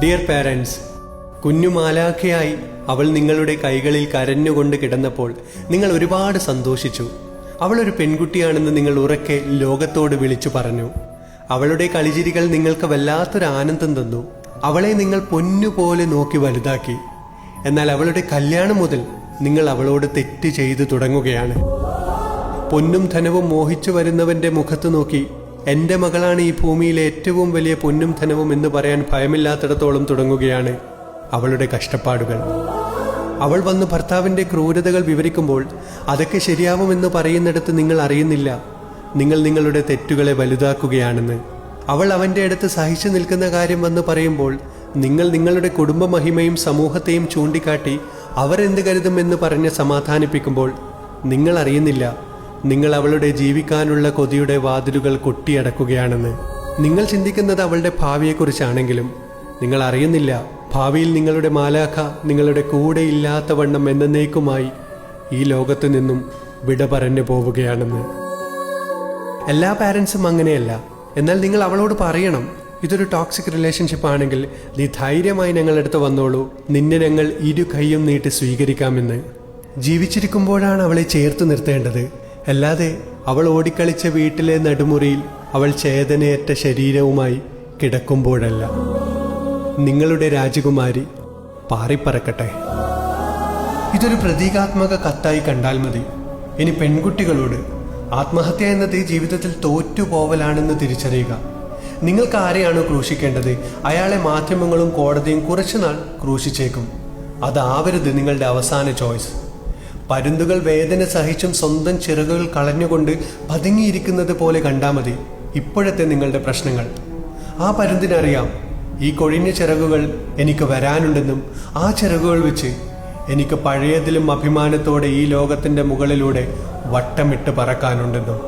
Dear parents, കുഞ്ഞു മാലാഖയായി അവൾ നിങ്ങളുടെ കൈകളിൽ കരഞ്ഞുകൊണ്ട് കിടന്നപ്പോൾ നിങ്ങൾ ഒരുപാട് സന്തോഷിച്ചു. അവളൊരു പെൺകുട്ടിയാണെന്ന് നിങ്ങൾ ഉറക്കെ ലോകത്തോട് വിളിച്ചു പറഞ്ഞു. അവളുടെ കളിചിരികൾ നിങ്ങൾക്ക് വല്ലാത്തൊരു ആനന്ദം തന്നു. അവളെ നിങ്ങൾ പൊന്നുപോലെ നോക്കി വലുതാക്കി. എന്നാൽ അവളുടെ കല്യാണം മുതൽ നിങ്ങൾ അവളോട് തെറ്റ് ചെയ്തു തുടങ്ങുകയാണ്. പൊന്നും ധനവും മോഹിച്ചു വരുന്നവന്റെ മുഖത്ത് നോക്കി എൻ്റെ മകളാണ് ഈ ഭൂമിയിലെ ഏറ്റവും വലിയ പൊന്നും ധനവും എന്ന് പറയാൻ ഭയമില്ലാത്തിടത്തോളം തുടങ്ങുകയാണ് അവളുടെ കഷ്ടപ്പാടുകൾ. അവൾ വന്ന് ഭർത്താവിൻ്റെ ക്രൂരതകൾ വിവരിക്കുമ്പോൾ അതൊക്കെ ശരിയാവുമെന്ന് പറയുന്നിടത്ത് നിങ്ങൾ അറിയുന്നില്ല നിങ്ങൾ നിങ്ങളുടെ തെറ്റുകളെ വലുതാക്കുകയാണെന്ന്. അവൾ അവൻ്റെ അടുത്ത് സഹിച്ചു നിൽക്കുന്ന കാര്യം വന്ന് പറയുമ്പോൾ നിങ്ങൾ നിങ്ങളുടെ കുടുംബ മഹിമയും സമൂഹത്തെയും ചൂണ്ടിക്കാട്ടി അവരെന്ത് കരുതുമെന്ന് പറഞ്ഞ് സമാധാനിപ്പിക്കുമ്പോൾ നിങ്ങൾ അറിയുന്നില്ല നിങ്ങൾ അവളുടെ ജീവിക്കാനുള്ള കൊതിയുടെ വാതിലുകൾ കൊട്ടിയടക്കുകയാണെന്ന്. നിങ്ങൾ ചിന്തിക്കുന്നത് അവളുടെ ഭാവിയെക്കുറിച്ചാണെങ്കിലും നിങ്ങൾ അറിയുന്നില്ല ഭാവിയിൽ നിങ്ങളുടെ മാലാഖ നിങ്ങളുടെ കൂടെ ഇല്ലാത്ത വണ്ണം എന്നേക്കുമായി ഈ ലോകത്തു നിന്നും വിട പറഞ്ഞു പോവുകയാണെന്ന്. എല്ലാ പാരൻസും അങ്ങനെയല്ല. എന്നാൽ നിങ്ങൾ അവളോട് പറയണം, ഇതൊരു ടോക്സിക് റിലേഷൻഷിപ്പ് ആണെങ്കിൽ നീ ധൈര്യമായി ഞങ്ങളടുത്ത് വന്നോളൂ, നിന്നെ ഞങ്ങൾ ഇരു കൈയും നീട്ടി സ്വീകരിക്കാമെന്ന്. ജീവിച്ചിരിക്കുമ്പോഴാണ് അവളെ ചേർത്ത് നിർത്തേണ്ടത്, അല്ലാതെ അവൾ ഓടിക്കളിച്ച വീട്ടിലെ നടുമുറിയിൽ അവൾ ചേതനയേറ്റ ശരീരവുമായി കിടക്കുമ്പോഴല്ല. നിങ്ങളുടെ രാജകുമാരി പാറിപ്പറക്കട്ടെ. ഇതൊരു പ്രതീകാത്മക കത്തായി കണ്ടാൽ മതി. ഇനി പെൺകുട്ടികളോട് ആത്മഹത്യ എന്നത് ജീവിതത്തിൽ തോറ്റുപോവലാണെന്ന് തിരിച്ചറിയുക. നിങ്ങൾക്ക് ആരെയാണോ ക്രൂശിക്കേണ്ടത് അയാളെ മാധ്യമങ്ങളും കോടതിയും കുറച്ചുനാൾ ക്രൂശിച്ചേക്കും. അതാവരുത് നിങ്ങളുടെ അവസാന ചോയ്സ്. പരുന്തുകൾ വേദന സഹിച്ചും സ്വന്തം ചിറകുകൾ കളഞ്ഞുകൊണ്ട് പതുങ്ങിയിരിക്കുന്നത് പോലെ കണ്ടാൽ മതി ഇപ്പോഴത്തെ നിങ്ങളുടെ പ്രശ്നങ്ങൾ. ആ പരുന്തിനറിയാം ഈ കൊഴിഞ്ഞ ചിറകുകൾ എനിക്ക് വരാനുണ്ടെന്നും ആ ചിറകുകൾ വെച്ച് എനിക്ക് പഴയതിലും അഭിമാനത്തോടെ ഈ ലോകത്തിൻ്റെ മുകളിലൂടെ വട്ടമിട്ട് പറക്കാനുണ്ടെന്നും.